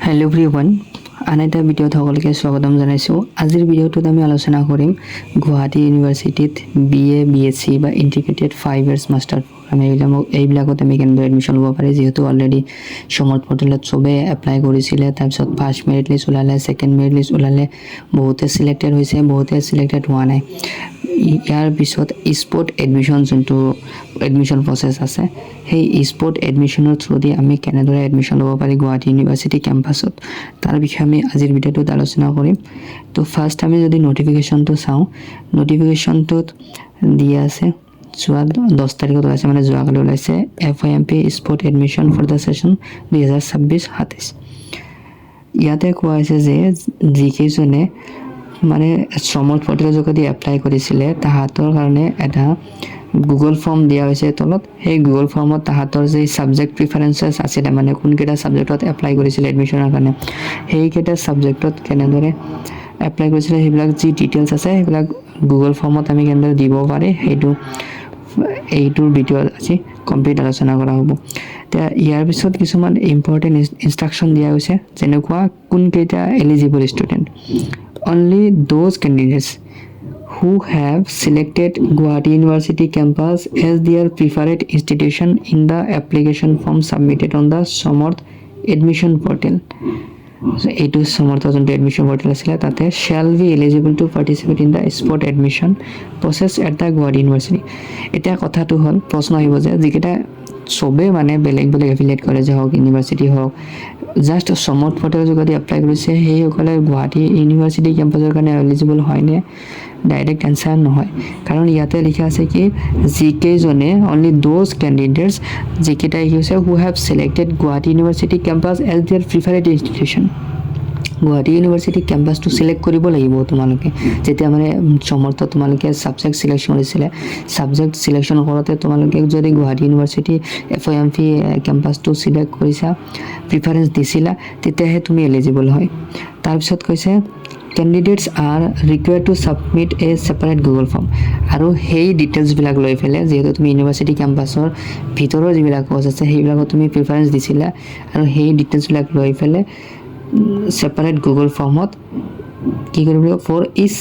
Hello everyone, আনাইটা ভিডিওত সকলকে স্বাগতম জানাইছো। আজিৰ ভিডিওটোত আমি আলোচনা কৰিম গুৱাহাটী ইউনিভাৰ্চিটিত BA BSc বা ইন্টিগ্ৰেটেড 5 ইয়াৰ্স মাস্টাৰ প্ৰগ্ৰাম এইবিলাকত আমি কেনেদৰে এডমিশন ল'ব পাৰি যেহেতু অলৰেডি সমৰ্থ পৰ্টেলত সবে এপ্লাই কৰিছিলে তাৰপিছত ফাৰ্স্ট মেৰিট লিষ্ট ওলালে সেকেন্ড মেৰিট লিষ্ট ওলালে বহুতে সিলেক্টেড হৈছে বহুতে সিলেক্টেড হোৱা নাই ইয়াৰ পিছত স্পট এডমিশন যোনটো এডমিশন প্ৰসেস আছে সেই স্পট এডমিশনৰ থ্ৰুদি আমি কেনেদৰে এডমিশন ল'ব পাৰি গুৱাহাটী ইউনিভাৰ্চিটি কেম্পাছত তাৰ বিষয়ে আমি আজিৰ ভিডিওটোত আলোচনা কৰিম তো ফাৰ্স্ট আমি যদি নোটিফিকেশনটো চাওঁ নোটিফিকেশনটোত দিয়া আছে 10 তাৰিখত ওলাইছে মানে যোৱাকালি ওলাইছে FYIMP Spot Admission for the session 2026-27 ইয়াতে কোৱা হৈছে যে যিকেইজনে মানে সমৰ্থ পৰ্টেলৰ যোগেদি এপ্লাই কৰিছিলে তাহাঁতৰ কাৰণে এটা গুগল ফৰ্ম দিয়া হৈছে তলত সেই গুগল ফৰ্মত তাহাঁতৰ যে সাবজেক্ট প্ৰিফাৰেন্সেস আছিল মানে কোনকেইটা সাবজেক্টত এপ্লাই কৰিছিল এডমিশনৰ কাৰণে সেইকেইটা সাবজেক্টত কেনেদৰে এপ্লাই কৰিছিলে সেইবিলাক যি ডিটেইলছ আছে সেইবিলাক গুগল ফৰ্মত আমি কেনেদৰে দিব পাৰি এইটোৰ ভিডিও আছে কমপ্লিট আলোচনা কৰা হ'ব ইয়াৰ পিছত কিছুমান ইম্পৰ্টেন্ট ইনস্ট্ৰাকশন দিয়া হৈছে যেনেকুৱা কোনকেইটা eligible student only those candidates who have selected Gauhati University campus as their preferred institution in the application form submitted on the Samarth admission portal. So, it is Samarth admission portal tate shall be eligible to participate in the spot admission process at the Gauhati University. Eta kotha tu hol proshno ahibo je jiketa sobe mane beleg affiliate college hok university hok just সমৰ্থ পৰ্টেলৰ যোগেদি apply কৰিছে সেইসকলে Guwahati university কেম্পাছৰ কাৰণে eligible হয়নে direct answer নহয় কাৰণ ইয়াতে লিখা আছে কি জিকেজনে অনলি দোজ ক্যান্ডিডেটস যিকেইটা হৈছে who have selected Guwahati university campus as their preferred institution Guwahati university কেম্পাছটো সিলেক্ট কৰিব লাগিব তোমালোকে যেতিয়া মানে সমৰ্থ তোমালোকে সাবজেক্ট সিলেকশন কৰিছিলে সাবজেক্ট সিলেকশন কৰোতে তোমালোকে যদি গুৱাহাটী ইউনিভাৰ্চিটি FYIMP কেম্পাছটো সিলেক্ট কৰিছা প্ৰিফাৰেন্স দিছিলা তেতিয়াহে তুমি এলিজিবল হয় তাৰ পিছত কৈছে candidates are required to submit a separate Google form আৰু সেই ডিটেইলছ বিলাক লৈ ফেলে যেহেতু তুমি ইউনিভাৰ্চিটি কেম্পাছৰ ভিতৰৰ যিবিলাক আছে সেইবিলাক তুমি প্ৰিফাৰেন্স দিছিলা আৰু সেই ডিটেইলছ বিলাক লৈ ফেলে separate Google formত কি কৰিব লাগিব for each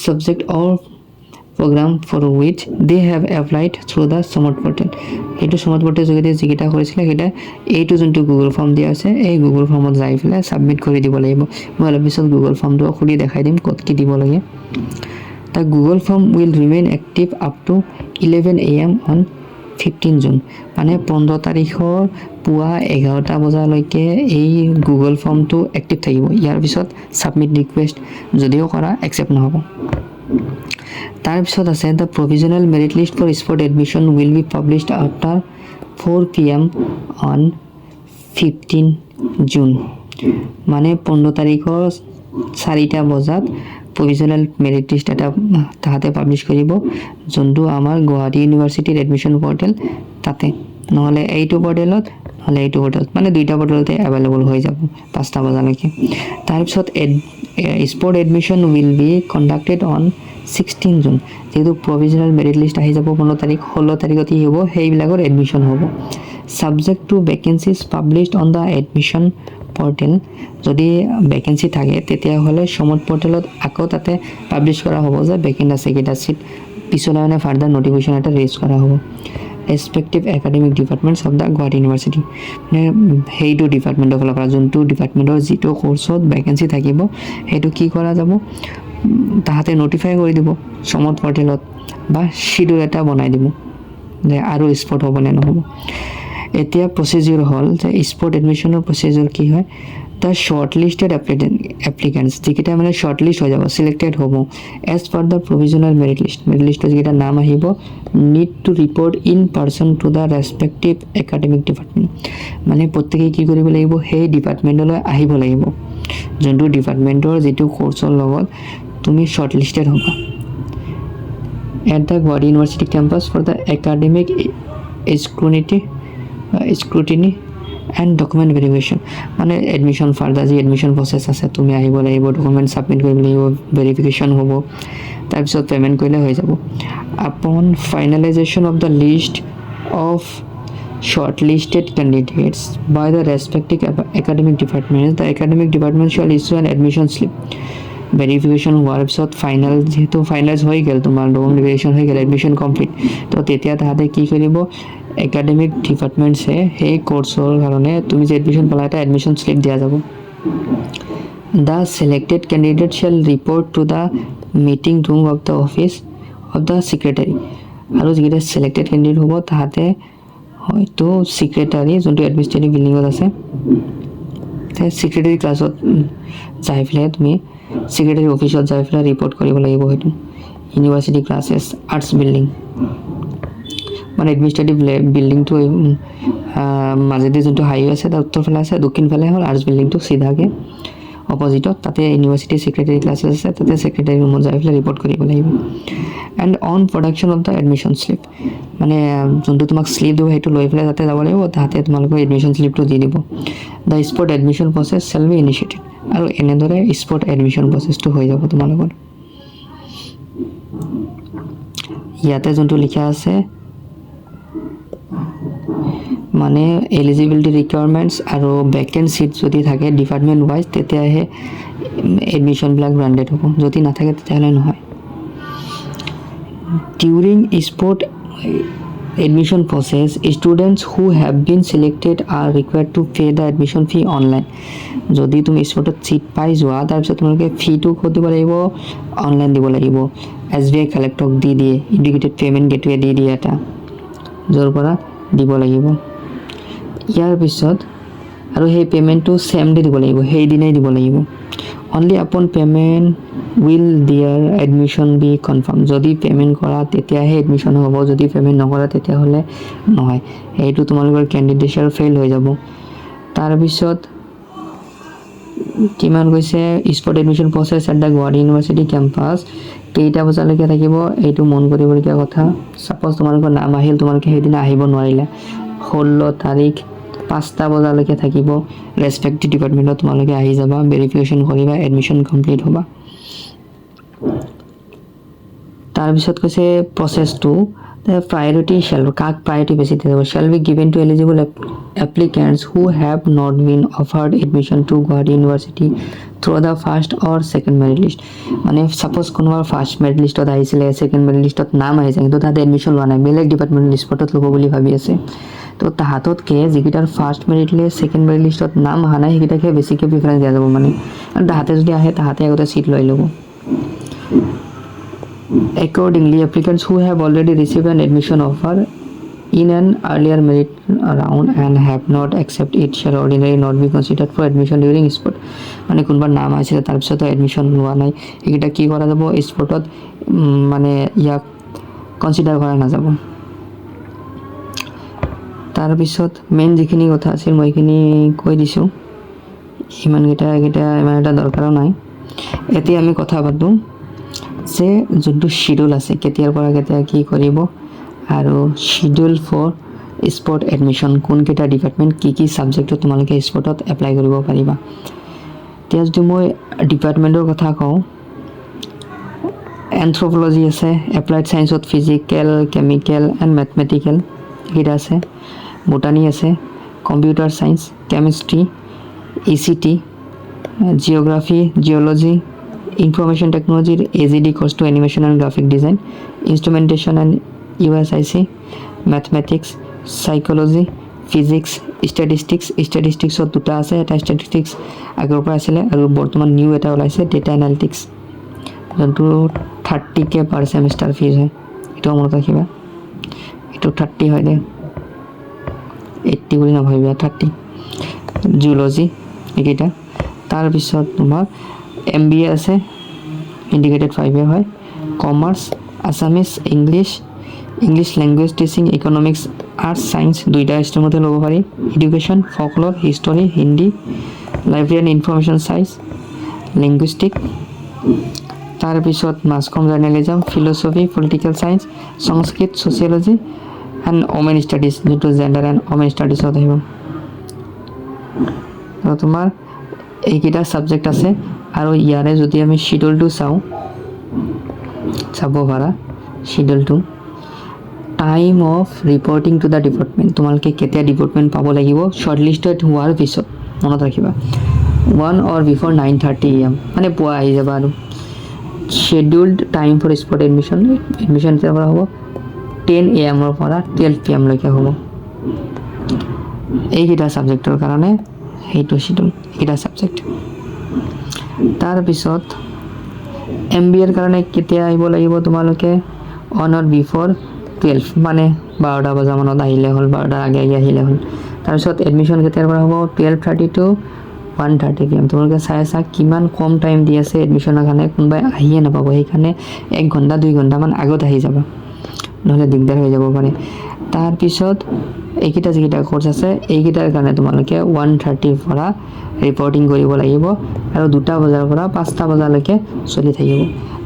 subject or program for which they have applied through the Samarth portal এইটো Samarth portal যোগেদি যিকেইটা কৰিছিলে সেটা এইটো যোনটো Google form দিয়া আছে এই Google formত যাই ফেলে সাবমিট কৰি দিব লাগিব মই অলপ পিছত Google formটো খুলি দেখাই দিম কত কি দিব লাগে তা Google form will remain active up to 11 AM on 15 June মানে 15 তাৰিখৰ পুৱা 11টা বজালৈকে এই গুগল ফৰ্মটো এক্টিভ থাকিব ইয়াৰ পিছত সাবমিট ৰিকুৱেষ্ট যদিও কৰা একচেপ্ট নহব তাৰ পিছত আছে the provisional merit list for spot admission will be published after 4 PM on 15 June মানে 15 তাৰিখৰ 4টা বজাত provisional merit list এটা তাহাতে পাবলিশ কৰিব যোনটো আমাৰ গুৱাহাটী ইউনিভাৰ্চিটিৰ এডমিশন পৰ্টেল তাতে নহলে এইটো পৰ্টেলত নহলে এইটো পৰ্টেলত মানে দুইটা পৰ্টেলতে अवेलेबल হৈ যাব 5টা বজালৈকে তাৰ পিছত spot admission will be conducted on 16 June যেহেতু provisional merit list আহি যাব 15 তাৰিখ 16 তাৰিখত ই হ'ব সেইবিলাকৰ এডমিশন হ'ব subject to vacancies published on the admission portal যদি ভ্যাকেন্সি থাকে তেতিয়া হলে সমৰ্থ পৰ্টেলত আকৌ তাতে পাবলিশ কৰা হ'ব যে ভ্যাকেন্ট আছে কেটা সিট পিছলৈ মানে ফাৰ্দাৰ নোটিফিকেশন এটা ৰেজ কৰা হ'ব respective academic departments of the Gauhati University মানে হেইটো ডিপাৰ্টমেন্টৰ ফালৰ পৰা যোনটো ডিপাৰ্টমেন্টৰ যিটো কোৰ্সত ভ্যাকেন্সি থাকিব হেইটো কি কৰা যাব তাহাতে নোটিফাই কৰি দিব সমৰ্থ পৰ্টেলত বা শিডিউল এটা বনাই দিব যে আৰু স্পট হ'ব নে নহব এতিয়া প্ৰসিডিউৰ হল যে স্পট এডমিশনৰ প্ৰসিডিউৰ কি হয় the shortlisted applicants যেটা মানে shortlist হৈ যাব selected হ'ব as per the provisional merit list যেটা নাম আহিব need to report in person to the respective academic department মানে প্ৰত্যেকই কি কৰিব লাগিব সেই ডিপাৰ্টমেন্টলৈ আহিব লাগিব যোনটো ডিপাৰ্টমেন্টৰ যেটো কোৰ্সৰ লগত তুমি shortlisted হ'বা at the Gauhati University campus for the academic scrutiny and document verification মানে এডমিশন ফাৰ্দাৰ যি এডমিশন প্ৰসেস আছে তুমি আহিব লাগিব ডকুমেন্ট সাবমিট কৰিব লাগিব ভেৰিফিকেশন হ'ব তাৰ পিছত পেমেন্ট কৰিলে হৈ যাব upon finalization of the list of shortlisted candidates by the respective academic departments, the academic department shall issue an admission slip. Verification হোৱাৰ পিছত ফাইনেল যেহেতু ফাইনেলাইজ হৈ গ'ল তোমাৰ ডকুমেণ্ট ভেৰিফিকেশ্যন হৈ গ'ল এডমিশ্যন কমপ্লিট তো তেতিয়া তাহাঁতে কি কৰিব একাডেমিক ডিপাৰ্টমেণ্টছে সেই কোৰ্চৰ কাৰণে তুমি যে এডমিশ্যন পালা এটা এডমিশ্যন শ্লিপ দিয়া যাব the selected candidate shell report to the meeting room of the office of the secretary আৰু যিকেইটা ছিলেক্টেড কেণ্ডিডেট হ'ব তাহাঁতে হয়তো ছেক্ৰেটাৰী যোনটো এডমিনিষ্ট্ৰেটিভ বিল্ডিঙত আছে ছেক্ৰেটাৰী ক্লাছত যাই পেলাই তুমি ছেক্ৰেটাৰী অফিচত যাই পেলাই ৰিপৰ্ট কৰিব লাগিব হয়তো ইউনিভাৰ্চিটি ক্লাছেছ আৰ্টছ বিল্ডিং মানে এডমিনিষ্ট্ৰেটিভ বিল্ডিংটো মাজেদি যোনটো হাইৱে আছে তাৰ উত্তৰফালে আছে দক্ষিণফালে হ'ল আৰ্টছ বিল্ডিংটো চিধাকৈ অপজিটত তাতে ইউনিভাৰ্চিটি ছেক্ৰেটাৰী ক্লাছেছ আছে তাতে ছেক্ৰেটাৰী ৰুমত যাই পেলাই ৰিপৰ্ট কৰিব লাগিব and on production of the admission slip মানে যোনটো তোমাক শ্লিপ দিব সেইটো লৈ পেলাই তাতে যাব লাগিব তাহাঁতে তোমালোকৰ এডমিশ্যন শ্লিপটো দি দিব the spot admission process shall be initiated আৰু এনেদৰে স্পট এডমিশ্যন প্ৰচেছটো হৈ যাব তোমালোকৰ ইয়াতে যোনটো লিখা আছে মানে এলিজিবিলিটি ৰিকুৱাৰমেণ্টছ আৰু ভেকেণ্ট ছিট যদি থাকে ডিপাৰ্টমেণ্ট ৱাইজ তেতিয়াহে এডমিশ্যনবিলাক গ্ৰাণ্টেড হ'ব যদি নাথাকে তেতিয়াহ'লে নহয় during spot admission process students who have been selected are required to pay the admission fee online যদি তুমি স্পটত সিট পাই যোৱা তাৰপিছত তোমালোকে ফিটো ক'ত দিব লাগিব অনলাইন দিব লাগিব SBI কালেক্টক দি দিয়ে ইণ্ডিকেটেড পে'মেণ্ট গেটৱে দি দিয়ে এটা য'ৰ পৰা দিব লাগিব ইয়াৰ পিছত আৰু সেই পে'মেণ্টটো ছেম ডে দিব লাগিব সেইদিনাই দিব লাগিব অনলি আপন payment will their admission be confirmed যদি পে'মেণ্ট কৰা তেতিয়াহে এডমিশ্যন হ'ব যদি পে'মেণ্ট নকৰা তেতিয়াহ'লে নহয় এইটো তোমালোকৰ কেণ্ডিডেটছৰ ফেইল হৈ যাব তাৰপিছত কিমান কৈছে spot admission process at the Guwahati university campus কেইটা বজালৈকে থাকিব এইটো মন কৰিবলগীয়া কথা ছাপ'জ তোমালোকৰ নাম আহিল তোমালোকে সেইদিনা আহিব নোৱাৰিলা 16 তাৰিখ 5টা বজালৈকে থাকিব ৰেছপেক্টিভ ডিপাৰ্টমেণ্টত তোমালোকে আহি যাবা ভেৰিফিকেশ্যন কৰিবা এডমিশ্যন কমপ্লিট হ'বা তাৰপিছত কৈছে প্ৰচেছটো প্ৰায়ৰিটি শ্বেল কাক প্ৰায়ৰিটি বেছি দিব shall be given to eligible applicants who have not been offered admission to Guwahati university through the first or second merit list মানে ছাপ'জ কোনোবাৰ ফাৰ্ষ্ট মেৰিট লিষ্টত আহিছিলে ছেকেণ্ড মেৰিট লিষ্টত নাম আহিছে কিন্তু তাতে এডমিশ্যন লোৱা নাই বেলেগ ডিপাৰ্টমেণ্ট স্পটত ল'ব বুলি ভাবি আছে তো তাহাঁততকৈ যিকেইটাৰ first merit list second merit লিষ্টত নাম অহা নাই সেইকেইটাকে বেছিকৈ প্ৰিফাৰেঞ্চ দিয়া যাব মানে আৰু তাহাঁতে যদি আহে তাহাঁতে আগতে ছিট লৈ ল'ব Accordingly, applicants who have already received an admission offer in an earlier merit round and have not accepted it shall ordinarily not be considered for admission during spot. মানে কোনবাৰ নাম আহিছিলে তাৰপিছতো এডমিশ্যন লোৱা নাই এইকেইটা কি কৰা যাব স্পটত মানে ইয়াক কনচিডাৰ কৰা নাযাব তাৰপিছত মেইন যিখিনি কথা আছিল মই এইখিনি কৈ দিছোঁ ইমানকেইটা ইমান এটা দৰকাৰো নাই এতিয়া আমি কথা পাতোঁ যে যোনটো শিডিউল আছে কেতিয়াৰ পৰা কেতিয়া কি কৰিব আৰু শিডিউল ফৰ স্পট এডমিশ্যন কোনকেইটা ডিপাৰ্টমেণ্ট কি ছাবজেক্টত তোমালোকে স্পটত এপ্লাই কৰিব পাৰিবা এতিয়া যদি মই ডিপাৰ্টমেণ্টৰ কথা কওঁ এন্থ্ৰপলজি আছে এপ্লাইড ছায়েন্সত ফিজিকেল কেমিকেল এণ্ড মেথমেটিকেল এইকেইটা আছে বটানী আছে computer science chemistry ECT geography geology Information Technology AZD course to Animation and Graphic Design, Instrumentation and USIC, Mathematics, Psychology, Physics, Statistics of দুটা আছে এটা Statistics আগৰ পৰা আছিলে আৰু বৰ্তমান নিউ এটা ওলাইছে Data Analytics যোনটো 30K পাৰ সেমিষ্টাৰ ফিজ হয় এইটো মনত ৰাখিবা এইটো 30 হয় দে 80 বুলি নাভাবিবা 30 Zoology এইকেইটা তাৰপিছত তোমাৰ MBA আছে ইণ্ডিকেটেড 5 year হয় commerce Assamese English language teaching economics arts science দুইটা ষ্ট্ৰীমতে ল'ব পাৰি education folklore history Hindi library and information science linguistic তাৰপিছত mass comm journalism philosophy political science Sanskrit sociology and women studies যিটো জেণ্ডাৰ এণ্ড ওমেন ষ্টাডিজত আহিব আৰু তোমাৰ এইকেইটা ছাবজেক্ট আছে আৰু ইয়াৰে যদি আমি শিডিউলটো চাওঁ চাব পাৰা শিডিউলটো time of reporting to the department তোমালোকে কেতিয়া ডিপাৰ্টমেণ্ট পাব লাগিব শ্বৰ্টলিষ্টেড হোৱাৰ পিছত মনত ৰাখিবা 1 or before 9:30 AM মানে পুৱা আহি যাবা আৰু scheduled time for spot admission কেতিয়াৰ পৰা হ'ব 10 AM ৰ পৰা 12 PM লৈকে হ'ব এইকেইটা ছাবজেক্টৰ কাৰণে সেইটো শিডিউল এইকেইটা ছাবজেক্ট তাৰপিছত MBA ৰ কাৰণে কেতিয়া আহিব লাগিব তোমালোকে on or before 12 মানে 12টা বজামানত আহিলে হ'ল 12টাৰ আগে আহিলে হ'ল তাৰপিছত এডমিশ্যন কেতিয়াৰ পৰা হ'ব 12:30 to 1:30 PM তোমালোকে চাই আছা কিমান কম টাইম দি আছে এডমিশ্যনৰ কাৰণে কোনোবাই আহিয়ে নাপাব সেইকাৰণে 1 ঘণ্টা 2 ঘণ্টামান আগত আহি যাবা নহ'লে দিগদাৰ হৈ যাব পাৰে তাৰপিছত এইকেইটা যিকেইটা কোৰ্চ আছে এইকেইটাৰ কাৰণে তোমালোকে 1:30 পৰা ৰিপৰ্টিং কৰিব লাগিব আৰু 2টা বজাৰ পৰা 5টা বজালৈকে চলি থাকিব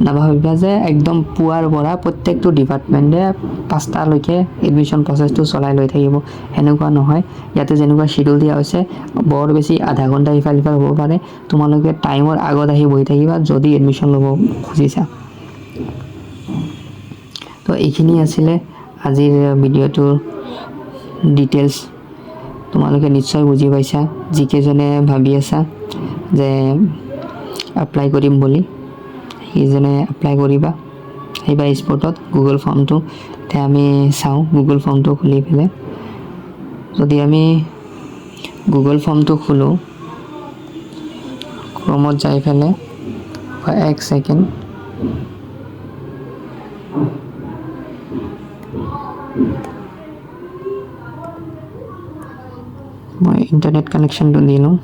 নাভাবিবা যে একদম পুৱাৰ পৰা প্ৰত্যেকটো ডিপাৰ্টমেণ্টে 5টালৈকে এডমিশ্যন প্ৰচেছটো চলাই লৈ থাকিব সেনেকুৱা নহয় ইয়াতে যেনেকুৱা শিডিউল দিয়া হৈছে বৰ বেছি আধা ঘণ্টা ইফাল সিফাল হ'ব পাৰে তোমালোকে টাইমৰ আগত আহি বহি থাকিবা যদি এডমিশ্যন ল'ব খুজিছা তো এইখিনি আছিলে আজিৰ ভিডিঅ'টোৰ ডিটেইলছ তোমালোকে নিশ্চয় বুজি পাইছা যিকেইজনে ভাবি আছা যে এপ্লাই কৰিম বুলি সেইজনে এপ্লাই কৰিবা আহিবা স্পটত গুগল ফৰ্মটো এতিয়া আমি চাওঁ গুগল ফৰ্মটো খুলি পেলাই যদি আমি গুগল ফৰ্মটো খোলোঁ ক্ৰমত যাই পেলাই 1 ছেকেণ্ড মই ইণ্টাৰনেট কানেকশ্যনটো দি লওঁ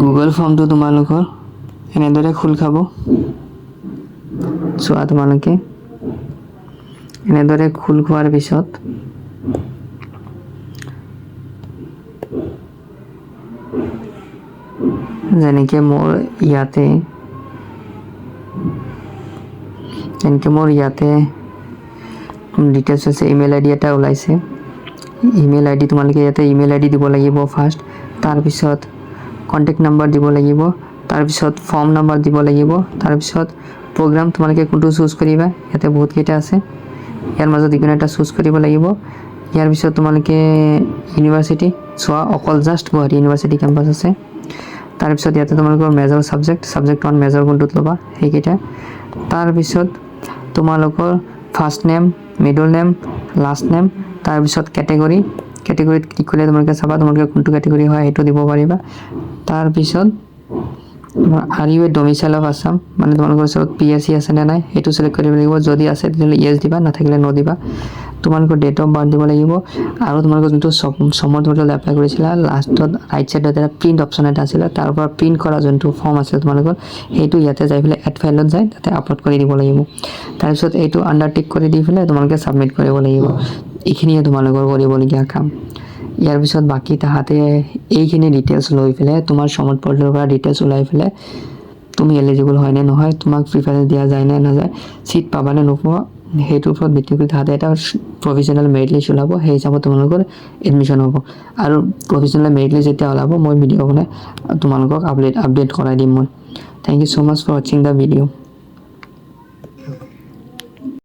গুগল ফৰ্মটো তোমালোকৰ এনেদৰে খোল খাব চোৱা তোমালোকে এনেদৰে খোল খোৱাৰ পিছত যেনেকৈ মোৰ ইয়াতে ডিটেইলছ আছে ইমেইল আইডি এটা ওলাইছে ইমেইল আইডি তোমালোকে ইয়াতে ইমেইল আইডি দিব লাগিব ফাৰ্ষ্ট তাৰপিছত কণ্টেক্ট নাম্বাৰ দিব লাগিব তাৰপিছত ফৰ্ম নাম্বাৰ দিব লাগিব তাৰপিছত প্ৰগ্ৰাম তোমালোকে কোনটো চুজ কৰিবা ইয়াতে বহুতকেইটা আছে ইয়াৰ মাজত যিকোনো এটা চুজ কৰিব লাগিব ইয়াৰ পিছত তোমালোকে ইউনিভাৰ্চিটি চোৱা অকল জাষ্ট গুৱাহাটী ইউনিভাৰ্চিটি কেম্পাছ আছে তাৰপিছত ইয়াতে তোমালোকৰ মেজৰ ছাবজেক্ট 1 মেজৰ কোনটোত ল'বা সেইকেইটা তাৰপিছত তোমালোকৰ first name middle name last name তাৰপিছত কেটেগৰী কেটেগৰীত ক্লিক কৰিলে তোমালোকে চাবা তোমালোকে কোনটো কেটেগৰী হয় সেইটো দিব পাৰিবা তাৰপিছত are you a domicile of Assam মানে তোমালোকৰ ওচৰত PSC আছে নে নাই সেইটো চিলেক্ট কৰিব লাগিব যদি আছে তেতিয়াহ'লে ইয়েছ দিবা নাথাকিলে ন দিবা তোমালোকৰ ডেট অফ বাৰ্থ দিব লাগিব আৰু তোমালোকৰ যোনটো সমৰ্থ পৰ্টেলত এপ্লাই কৰিছিলা লাষ্টত ৰাইট ছাইডত এটা প্ৰিণ্ট অপশ্যন এটা আছিলে তাৰ পৰা প্ৰিণ্ট কৰা যোনটো ফৰ্ম আছিলে তোমালোকৰ সেইটো ইয়াতে যাই পেলাই এড ফাইলত যায় তাতে আপলোড কৰি দিব লাগিব তাৰপিছত এইটো আণ্ডাৰটেক কৰি দি পেলাই তোমালোকে ছাবমিট কৰিব লাগিব এইখিনিয়ে তোমালোকৰ কৰিবলগীয়া কাম ইয়াৰ পিছত বাকী তাহাঁতে এইখিনি ডিটেইলছ লৈ পেলাই তোমাৰ সমৰ্থ পৰ্টেলৰ পৰা ডিটেইলছ ওলাই পেলাই তুমি এলিজিবল হয় নে নহয় তোমাক প্ৰিফাৰেঞ্চ দিয়া যায় নে নাযায় চিট পাবা নে নোপোৱা সেইটোৰ ওপৰত ভিত্তি কৰি তাহাঁতে এটা প্ৰভিজনেল মেৰিট লিষ্ট ওলাব সেই হিচাপত তোমালোকৰ এডমিশ্যন হ'ব আৰু প্ৰভিজনেল মেৰিট লিষ্ট যেতিয়া ওলাব মই ভিডিঅ' বনাই তোমালোকক আপডেট কৰাই দিম মই thank you so much for watching the video